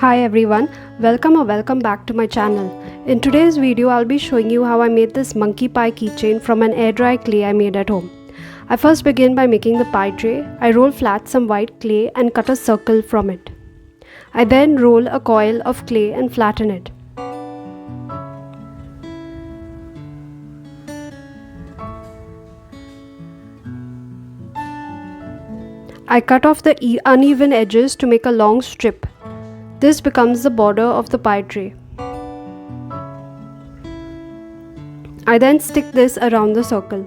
Hi everyone, welcome back to my channel. In today's video, I'll be showing you how I made this monkey pie keychain from an air dry clay I made at home. I first begin by making the pie tray. I roll flat some white clay and cut a circle from it. I then roll a coil of clay and flatten it. I cut off the uneven edges to make a long strip. This becomes the border of the pie tray. I then stick this around the circle.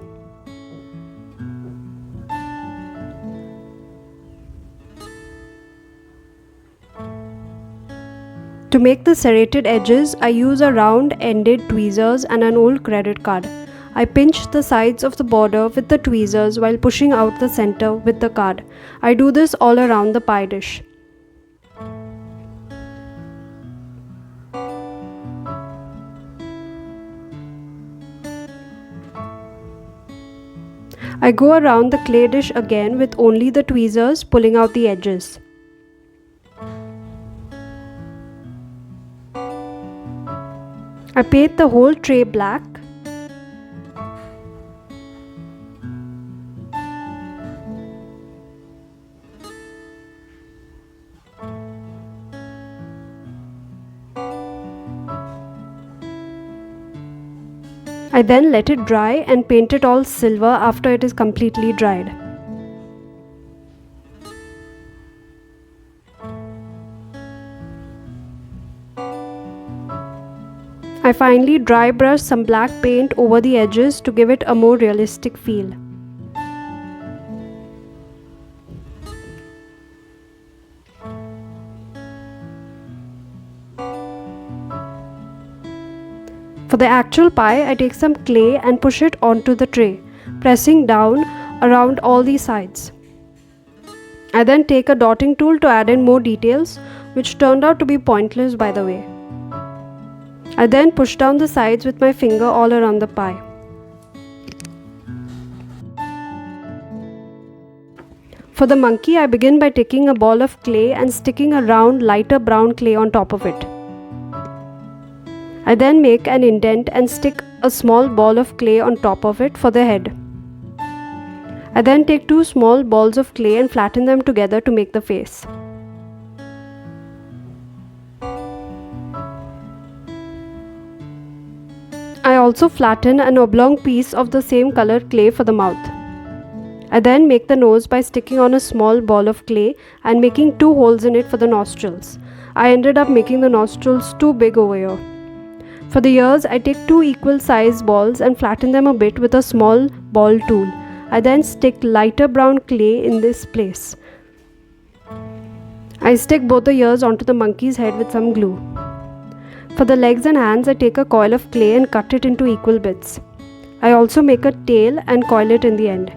To make the serrated edges, I use a round-ended tweezers and an old credit card. I pinch the sides of the border with the tweezers while pushing out the center with the card. I do this all around the pie dish. I go around the clay dish again with only the tweezers pulling out the edges. I paint the whole tray black. I then let it dry and paint it all silver after it is completely dried. I finally dry brush some black paint over the edges to give it a more realistic feel. For the actual pie, I take some clay and push it onto the tray, pressing down around all the sides. I then take a dotting tool to add in more details, which turned out to be pointless by the way. I then push down the sides with my finger all around the pie. For the monkey, I begin by taking a ball of clay and sticking a round, lighter brown clay on top of it. I then make an indent and stick a small ball of clay on top of it for the head. I then take two small balls of clay and flatten them together to make the face. I also flatten an oblong piece of the same color clay for the mouth. I then make the nose by sticking on a small ball of clay and making two holes in it for the nostrils. I ended up making the nostrils too big over here. For the ears, I take two equal size balls and flatten them a bit with a small ball tool. I then stick lighter brown clay in this place. I stick both the ears onto the monkey's head with some glue. For the legs and hands, I take a coil of clay and cut it into equal bits. I also make a tail and coil it in the end.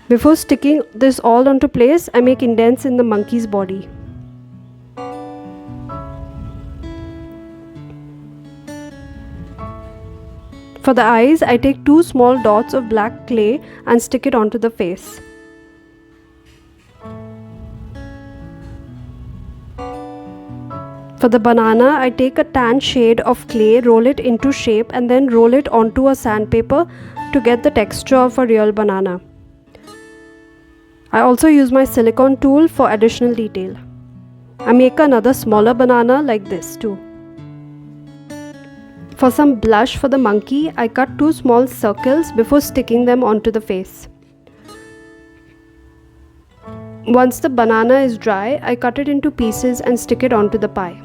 Before sticking this all onto place, I make indents in the monkey's body. For the eyes, I take two small dots of black clay and stick it onto the face. For the banana, I take a tan shade of clay, roll it into shape and then roll it onto a sandpaper to get the texture of a real banana. I also use my silicone tool for additional detail. I make another smaller banana like this too. For some blush for the monkey, I cut two small circles before sticking them onto the face. Once the banana is dry, I cut it into pieces and stick it onto the pie.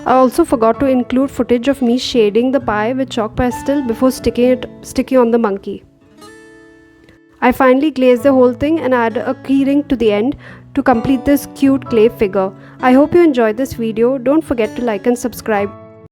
I also forgot to include footage of me shading the pie with chalk pastel before sticking on the monkey. I finally glaze the whole thing and add a keyring to the end to complete this cute clay figure. I hope you enjoyed this video. Don't forget to like and subscribe.